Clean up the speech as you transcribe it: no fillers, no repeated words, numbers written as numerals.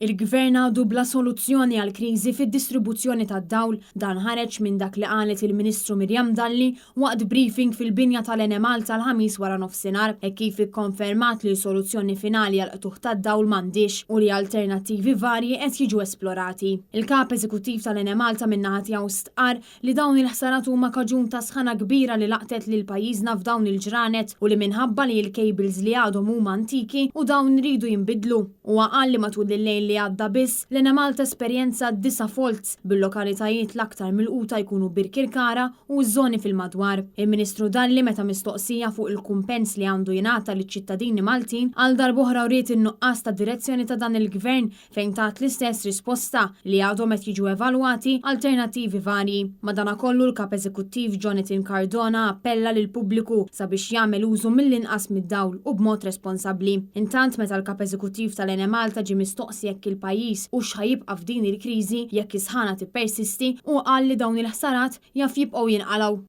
Il-Gvern għadu bla soluzzjoni għal kriżi fid-distribuzzjoni tad-dawl dan ħareġ minn dak li qalet il-Ministru Mirjam Dalli waqt briefing fil-binja tal-Enemal tal-ħamis wara nofsinhar e kif ikkonfermat li soluzzjoni finali għal qtuħ tad-dawl m'għandix u li alternattivi varji qed jiġu esplorati. Il-Kap Eżekuttiv tal-Enemal ta' min-naħa tiegħu stqar li dawn il-ħsarat huma kaġun ta' sħana kbira li laqtet lil pajjiżna f'dawn il-ġranet u li minħabba li l-cables li għadhom huma antiki u dawn iridu jinbidlu. Huwa qal li matul il-lejl li għadda biss l-Enemal tesperjenza 9 faults bil-lokalitajiet l-aktar milquta jkunu Birkirkara u ż-żoni fil-madwar. Il-Ministru Dalli meta mistoqsija fuq il-kumpens li għandu jingħata liċ-ċittadini Maltin għal darb'oħra wriet in-nuqqas ta' direzzjoni ta' dan il-Gvern fejn tat l-istess risposta li għadhom qed jiġu evalwati alternattivi varji. Madankollu l-Kap Eżekuttiv Jonathan Cardona appella lil pubbliku sabiex jagħmel użu mill-inqas mid-dawl u b'mod responsabbli. Intant meta l-Kap Eżekuttiv tal-Enemal ta' ġie mistoqsi jekk il-pajjiż u x'ħajibqa' f'din il-kriżi jekk is-sħana tippersisti u qal li dawn il-ħsarat jaf jibqgħu jinqalgħu.